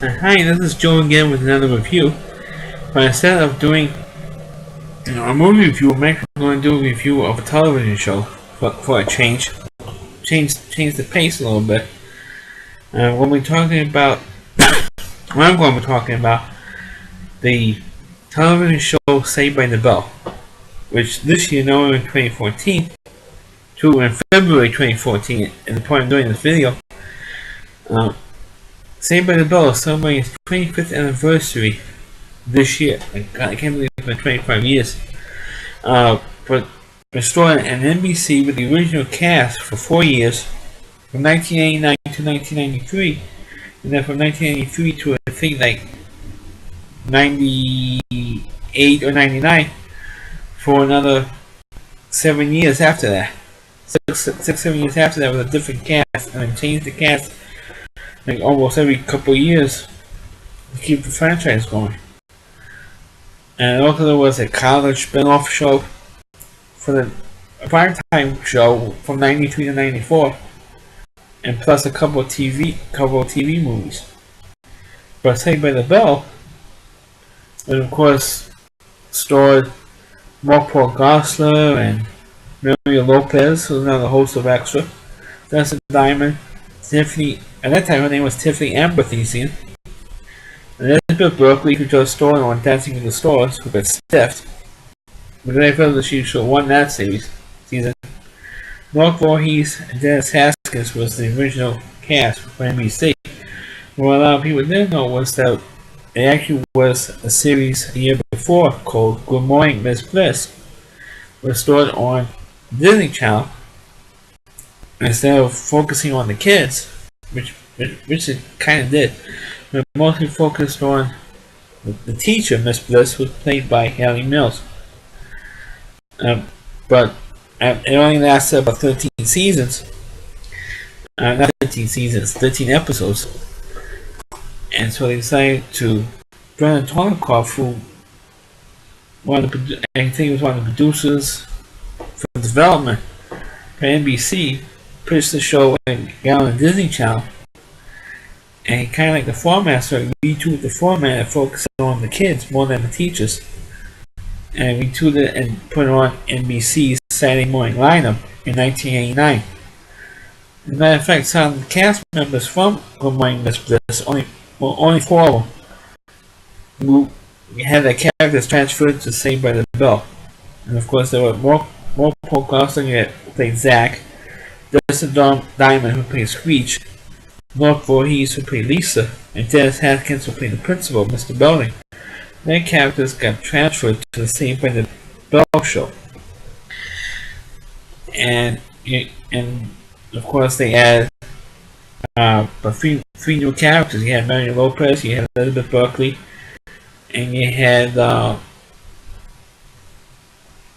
Hi, this is Joe again with another review. But instead of doing a movie review, I'm actually going to do a review of a television show for a change the pace a little bit. When we're talking about, when I'm going to be talking about the television show Saved by the Bell, which this year, November 2014, to in February 2014, at the point I'm doing this video. Saved by the Bell is celebrating its 25th anniversary this year. I can't believe it's been 25 years. But restored an NBC with the original cast for 4 years, from 1989 to 1993, and then from 1993 to I think like 98 or 99 for another 7 years after that. 7 years after that with a different cast, and then changed the cast like almost every couple of years to keep the franchise going. And also there was a college spin-off show for the primetime show from 93 to 94, and plus a couple of TV movies. But Saved by the Bell, and of course starred Mark Paul Gosselaar and Maria Lopez, who's now the host of Extra, Dustin Diamond, Tiffany. At that time, her name was Tiffany Amberthesian. And Elizabeth Berkley, who just starred on Dancing in the Stars, who got stiffed. But then I felt that she won that season. Mark Voorhees and Dennis Haskins was the original cast for NBC. What a lot of people didn't know was that it actually was a series a year before called Good Morning, Miss Bliss, was started on Disney Channel. Instead of focusing on the kids, which it kind of did, but mostly focused on the teacher, Miss Bliss, who was played by Haley Mills. But it only lasted about 13 seasons. Not 13 seasons, 13 episodes. And so they decided to Brendan Tartikoff, who I think was one of the producers for development for NBC, pitched the show and got on the Disney Channel, and he kind of like the format, so he retooled the format and focused on the kids more than the teachers, and retooled it and put it on NBC's Saturday morning lineup in 1989. As a matter of fact, some of the cast members from Good Morning Miss Bliss, only 4 of them, who had their characters transferred to Saved by the Bell. And of course there were more Paul Gosselaar, who played Zach, Dustin Diamond, who played Screech, Mark Voorhees, who played Lisa, and Dennis Haskins, who played the principal, Mr. Belding. Their characters got transferred to the Saved by the Bell show. And of course they added three new characters. You had Maria Lopez, you had Elizabeth Berkley, and you had I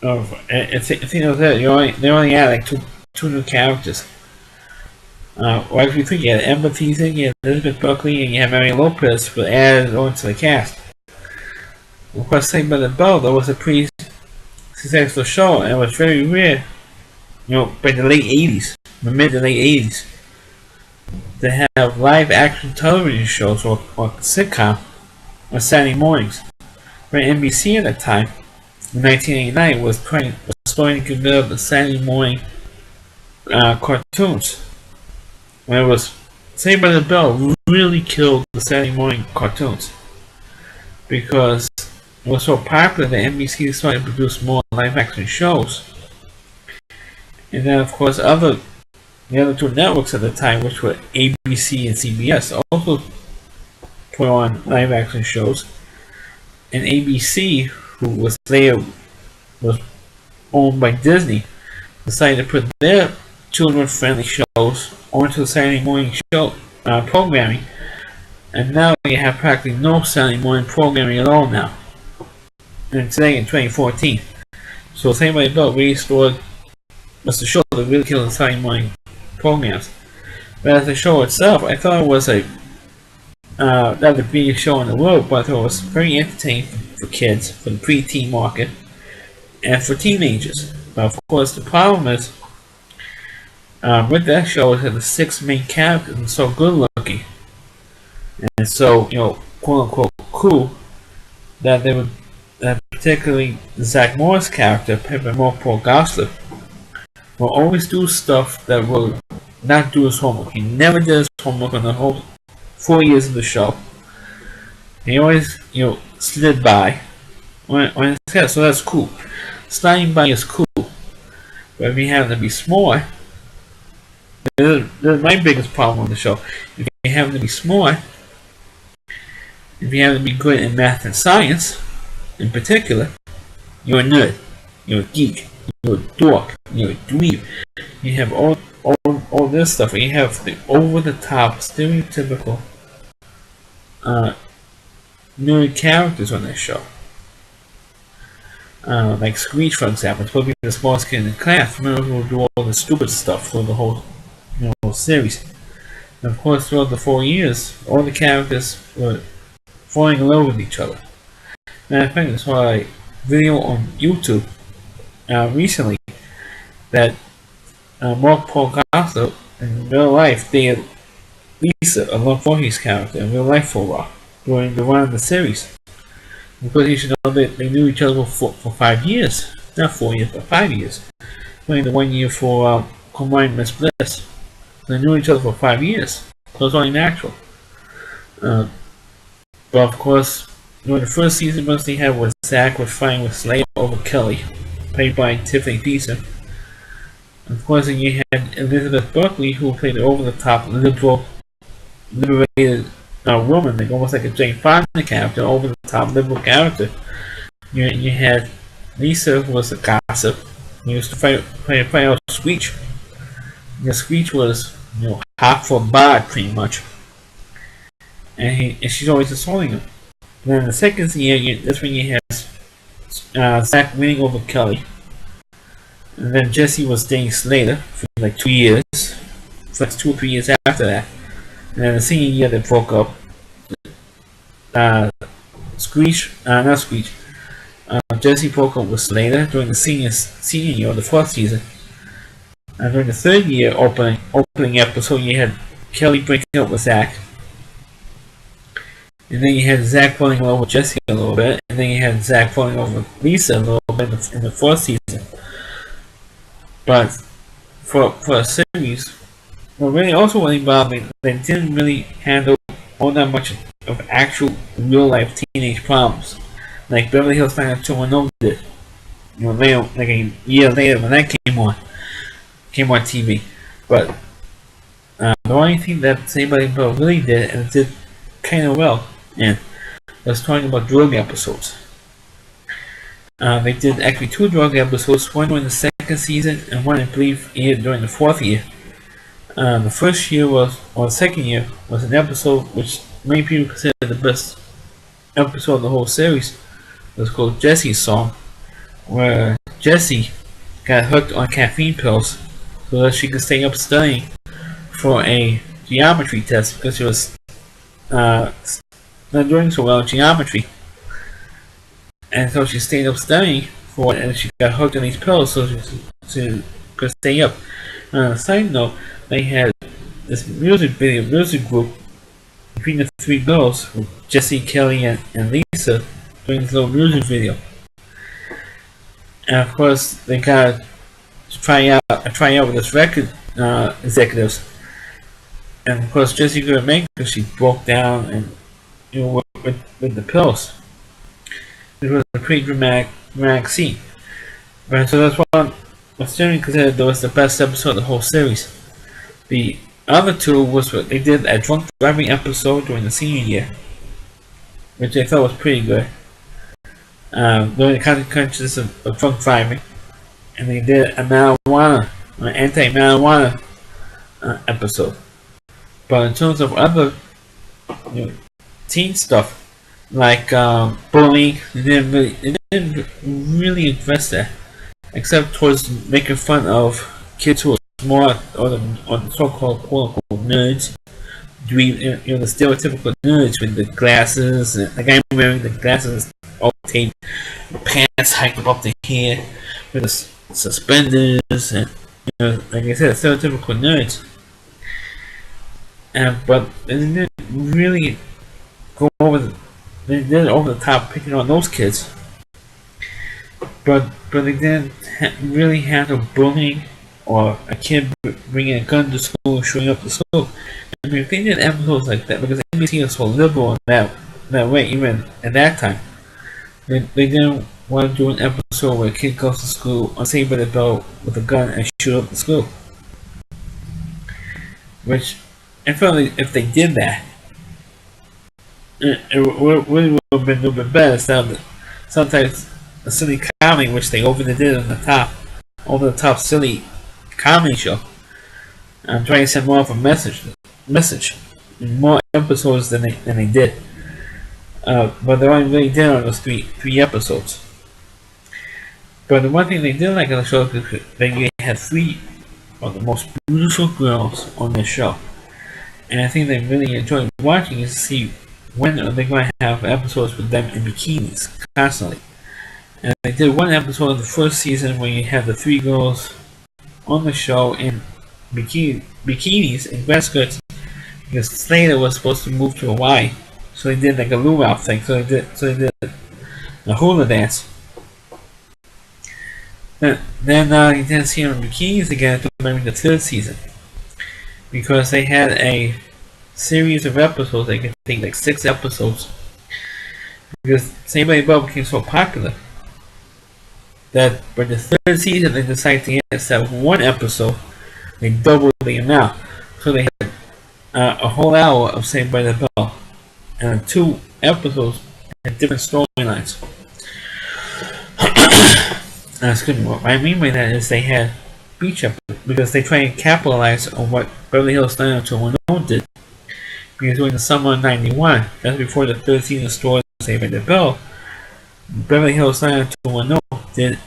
think that was it. They only had like two new characters. Well, actually, think you had Amberthesian, you had Elizabeth Berkley, and you had Maria Lopez, but added onto the cast. Of course, Saved by the Bell, that was a pretty successful show, and it was very rare, by the late 80s, the mid to late 80s, to have live action television shows or sitcom on Saturday mornings. For NBC at that time, in 1989, was starting to develop the Saturday morning cartoons. When it was Saved by the Bell really killed the Saturday morning cartoons, because it was so popular that NBC started to produce more live action shows. And then of course the other two networks at the time, which were ABC and CBS, also put on live action shows. And ABC, who was later was owned by Disney, decided to put their children-friendly shows onto the Saturday morning show programming, and now you have practically no Saturday morning programming at all now. And today in 2014, so Saved by the Bell really was the show that really killed the Saturday morning programs. But as the show itself, I thought it was not the biggest show in the world, but I thought it was very entertaining for kids, for the pre-teen market, and for teenagers. But of course, the problem is with that show is that the 6 main characters are so good looking, and and so quote unquote cool that they would, particularly Zach Morris' character, played by Paul Gosselaar, will always do stuff that will not do his homework. He never did his homework on the whole 4 years of the show. He always, slid by on his head, so that's cool. Sliding by is cool, but if you happen to be smart, this is my biggest problem on the show. If you happen to be smart, if you happen to be good in math and science, in particular, you're a nerd, you're a geek, you're a dork, you're a dweeb. You have all this stuff, and you have the over-the-top, stereotypical nerd characters on this show. Like Screech, for example, is supposed to be the smartest kid in the class. Remember, who will do all the stupid stuff for the whole series. And of course, throughout the 4 years, all the characters were falling in love with each other. Matter of fact, I saw a video on YouTube recently that Paul Gosselaar in real life dated Lisa, a Lon Voorhees character, in real life for a while during the run of the series. Because you should know that they knew each other for 5 years, not 4 years, but 5 years. Only the 1 year for combined Miss Bliss. They knew each other for 5 years, so it's only natural. But of course, during the first season, once they had was Zach was fighting with Slayer over Kelly, played by Tiffany Thiessen. Of course, then you had Elizabeth Berkley, who played the over-the-top liberal, liberated woman, like almost like a Jane Fonda character, over-the-top liberal character. You had Lisa, who was a gossip, who used to play out Screech. The Screech was, hot for a bod, pretty much, and she's always assaulting him. And then the second year, that's when you had Zach winning over Kelly. And then Jesse was dating Slater for like 2 years. For like 2 or 3 years after that. And then the senior year they broke up. Jesse broke up with Slater during the senior year of the 4th season. And during the 3rd year opening episode, you had Kelly breaking up with Zach. And then you had Zach falling in love with Jesse a little bit. And then you had Zach falling in love with Lisa a little bit in the 4th season. But for a series, what really also was involving, they didn't really handle all that much of actual real life teenage problems, like Beverly Hills 90210 did. Later, like a year later when that came on TV. But the only thing that Saved by the Bell really did, and it did kind of well, and was talking about drug episodes. They did actually 2 drug episodes, one during the 2nd season and one, I believe, during the 4th year. The first year or the 2nd year was an episode which many people consider the best episode of the whole series. It was called Jesse's Song, where Jessie got hooked on caffeine pills so that she could stay up studying for a geometry test because she was not doing so well in geometry. And so she stayed up studying for it, and she got hooked on these pills so she could stay up. On a side note, they had this music group between the 3 girls, Jessie, Kelly, and Lisa, doing this little music video. And of course, they got to try out with this record executives. And of course, Jessie couldn't make it because she broke down and with the pills. It was a pretty dramatic scene. Right, so that's why I'm still considered that was the best episode of the whole series. The other 2 was what they did a drunk driving episode during the senior year, which I thought was pretty good. During the consequences of drunk driving, and they did an anti-marijuana episode. But in terms of other teen stuff, like bullying, they didn't really address that, except towards making fun of kids who are smart or the so-called quote-unquote nerds. The stereotypical nerds with the glasses, and the guy wearing the glasses all taped, pants hiked above the hair, with the suspenders, and like I said, stereotypical nerds. But they didn't really go over they did over the top picking on those kids, but they didn't really handle bullying or a kid bringing a gun to school and showing up to school. I mean, if they did episodes like that, because NBC was so liberal in that way, even at that time, they didn't want to do an episode where a kid goes to school on Saved by the Bell with a gun and shoot up the school. Which, I felt like if they did that, it would have been a little bit better instead of sometimes a silly comedy, which they overdid on over the top silly comedy show. I'm trying to send more of a message in more episodes than they did. But they only really did on those three episodes. But the one thing they did like on the show is they had three of the most beautiful girls on the show. And I think they really enjoyed watching is to see when are they going to have episodes with them in bikinis constantly. And they did one episode in the first season where you have the three girls on the show in bikinis and grass skirts because Slater was supposed to move to Hawaii. So they did like a luau thing. So they did a hula dance. Then you didn't see them in bikinis again until maybe the third season. Because they had a series of episodes, I think like 6 episodes. Because Saved by the Bell became so popular that by the third season they decided to instead of 1 episode, they doubled the amount. So they had a whole hour of Saved by the Bell. And 2 episodes had different storylines. Excuse me, what I mean by that is they had beach episodes because they try and capitalize on what Beverly Hills 90210 did. Because during the summer of '91, that's before the third season story of Saved by the Bell, Beverly Hills 90210 did,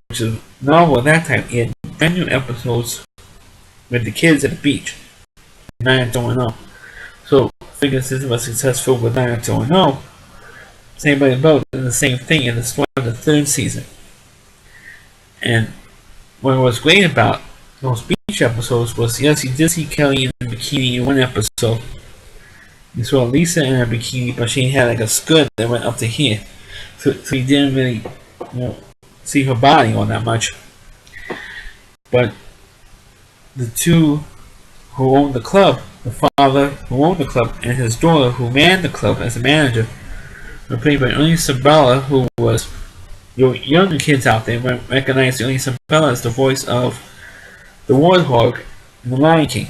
which is novel at that time, it had brand new episodes with the kids at the beach. 90210. So, figures this was successful with 90210. Saved by the Bell did the same thing in the story of the third season. And what was great about those beach episodes was, yes, you did see Kelly in a bikini in one episode. You saw Lisa in a bikini, but she had like a skirt that went up to here. So you didn't really, see her body all that much. But the two who owned the club, the father who owned the club and his daughter who manned the club as a manager, were played by Ernie Sabella, who was, your younger kids out there might recognize Ernie Sabella as the voice of the Warthog in The Lion King.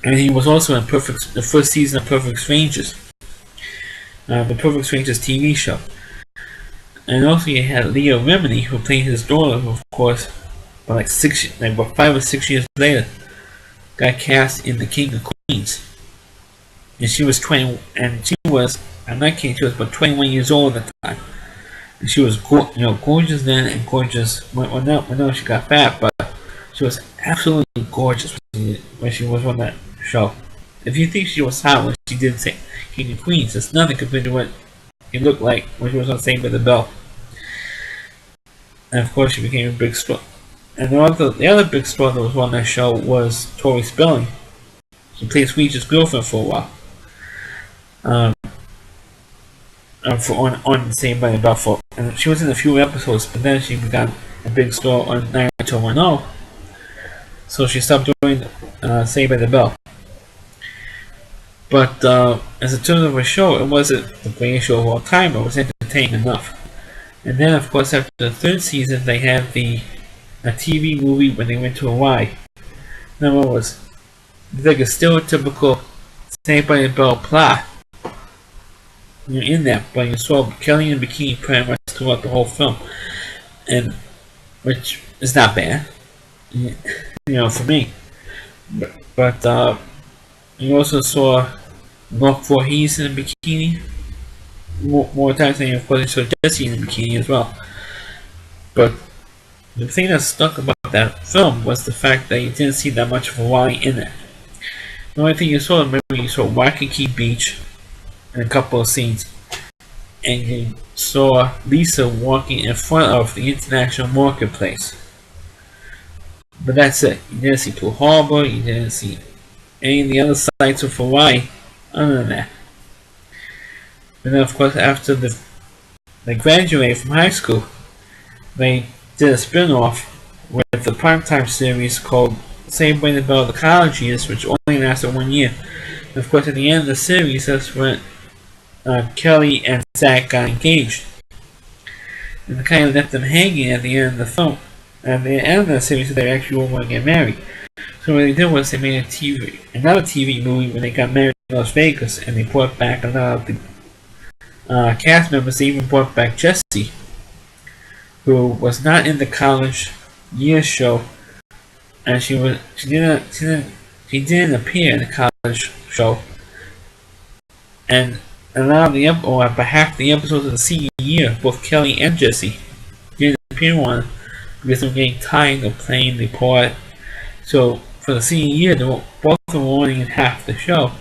And he was also in the first season of Perfect Strangers. The Perfect Strangers TV show. And also you had Leah Remini, who played his daughter, who of course, about 5 or 6 years later, got cast in The King of Queens. And she was 20, and she was, I'm not kidding, she was about 21 years old at the time. And she was, gorgeous then and gorgeous when she got fat, but she was absolutely gorgeous when she was on that show. If you think she was hot when she did say King of Queens, it's nothing compared to what it looked like when she was on Saved by the Bell. And of course, she became a big star. And the other big star that was on that show was Tori Spelling. She played Screech's girlfriend for a while. On Saved by the Bell, and she was in a few episodes, but then she got a big star on 90210. So she stopped doing Saved by the Bell. But as a terms of a show, it wasn't the greatest show of all time, but it was entertaining enough. And then, of course, after the third season, they had a TV movie when they went to Hawaii. Now, it was like a stereotypical Saved by the Bell plot. You're in that, but you saw Kelly in a bikini pretty much throughout the whole film, and which is not bad, for me. But you also saw Mark Voorhees in a bikini more times than, of course, you saw Jesse in a bikini as well. But the thing that stuck about that film was the fact that you didn't see that much of Hawaii in it. The only thing you saw, maybe you saw Waikiki Beach in a couple of scenes, and you saw Lisa walking in front of the International Marketplace. But that's it. You didn't see Pearl Harbor, you didn't see any of the other sites of Hawaii other than that. And then, of course, after they graduated from high school, they did a spin-off with the primetime series called Saved by the Bell of the College Years, which only lasted 1 year. And of course, at the end of the series, that's when Kelly and Zach got engaged. And kind of left them hanging at the end of the film. At the end of the series, they actually were going to get married. So what they did was they made another TV movie when they got married in Las Vegas, and they brought back a lot of the cast members. They even brought back Jessie, who was not in the college years show, and she didn't appear in the college show. And a lot of about half the episodes of the senior year, both Kelly and Jessie didn't appear on because they were getting tired of playing the part. So for the senior year, both of them were only in half the show,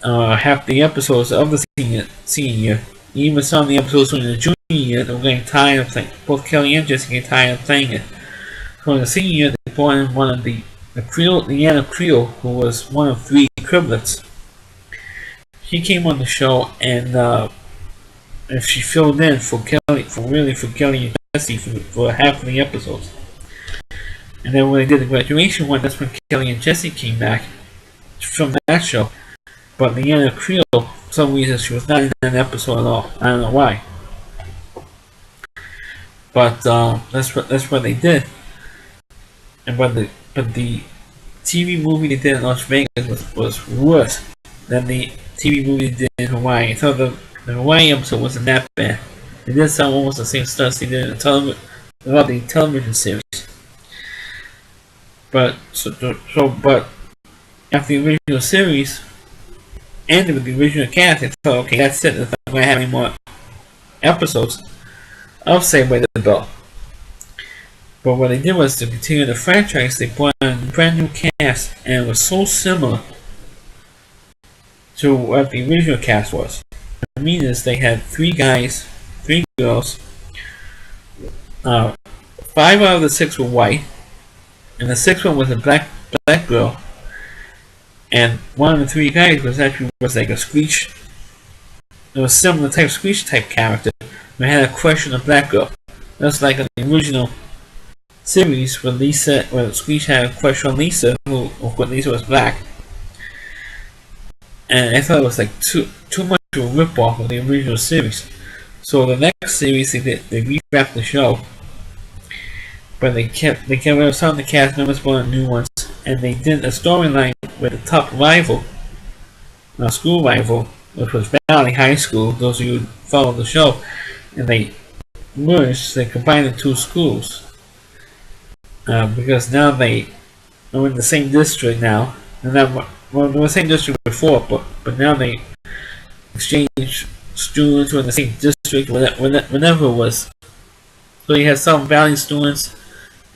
half the episodes of the senior year. Even some of the episodes in the junior year, they were getting tired of playing. Both Kelly and Jessie getting tired of playing it. So in the senior year, they brought in one of the Leanna Creel, who was one of 3 triplets. She came on the show, and she filled in for Kelly and Jessie for half of the episodes. And then when they did the graduation one, that's when Kelly and Jessie came back from that show. But Leanna Creel, for some reason, she was not in that episode at all. I don't know why. But that's what they did. And but the TV movie they did in Las Vegas was worse than the TV movie they did in Hawaii. So the Hawaii episode wasn't that bad. They did some almost the same stuff they did in the television series. But after the original series ended with the original cast, they thought, okay, that's it. They're not going to have any more episodes of Saved by the Bell. But what they did was to continue the franchise, they brought in a brand new cast, and it was so similar to what the original cast was. What I mean is they had 3 guys, 3 girls. 5 out of the 6 were white, and the 6th one was a black girl. And one of the 3 guys was like a Screech. It was similar type Screech type character. But had a crush on a black girl. That's like in the original series where Screech had a crush on Lisa, when Lisa was black. And I thought it was like too much of a rip-off of the original series. So the next series they rewrapped the show, but they kept rid of some of the cast members, brought in new ones, and they did a storyline with a top rival, a school rival, which was Valley High School. Those of you who follow the show, and they merged, they combined the 2 schools. Because now they are in the same district now. And they were in the same district before, but now they exchange students who are in the same district whenever it was. So you had some Valley students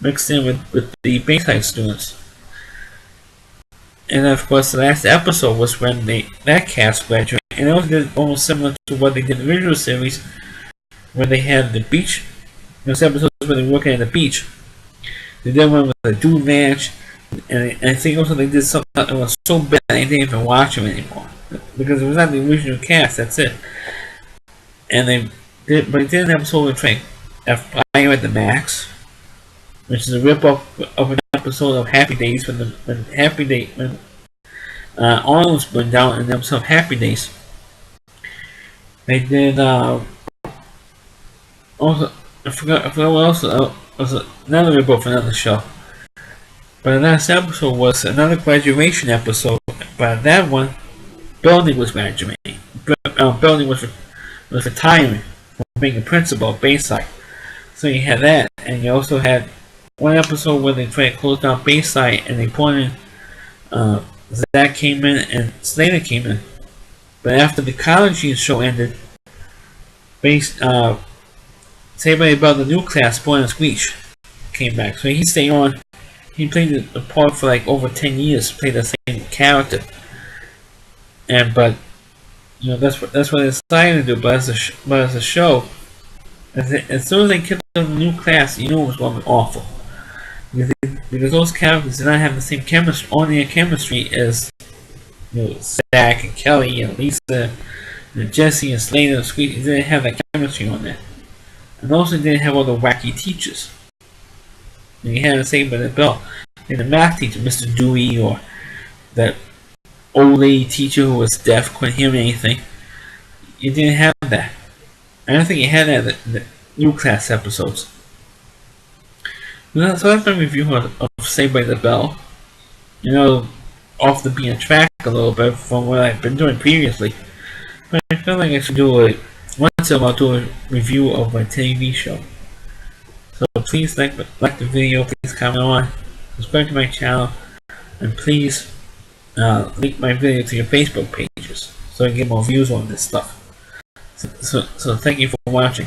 mixed in with the Bayside students. And of course the last episode was when that cast graduated. And it was almost similar to what they did in the original series, where they had the beach. Those episodes where they were working at the beach. They did one with a dude ranch, and I think also they did something that was so bad I didn't even watch them anymore because it was not the original cast. That's it. And they did an episode with Fire at the Max, which is a rip-off of an episode of Happy Days when Arnold's burned down in the episode of Happy Days. They did also I forgot what else. Was another rip off another show. But the last episode was another graduation episode. But that one, Belding was graduating. Belding was retiring from being a principal at Bayside. So you had that, and you also had one episode where they tried to close down Bayside, and they brought in Zach came in and Slater came in. But after the college year show ended, Saved by the Bell, the new class, Boy and Screech, came back. So he stayed on. He played the part for like over 10 years, played the same character. But that's what they decided to do. But as a show, as soon as they kicked off the new class, you knew it was going to be awful. Because those characters did not have the same chemistry as Zach and Kelly and Lisa and Jesse and Slater and Squeak. It didn't have that chemistry on there. And also didn't have all the wacky teachers. And you had the same by the bell. And the math teacher, Mr. Dewey, or that old lady teacher who was deaf, couldn't hear anything. You didn't have that. I don't think you had that in the new class episodes. So that's my review of Saved by the Bell. Off the beaten track a little bit from what I've been doing previously. But I feel like I should once in a while do a review of my TV show. So please like the video, please comment on, subscribe to my channel, and please link my video to your Facebook pages so I can get more views on this stuff. So thank you for watching.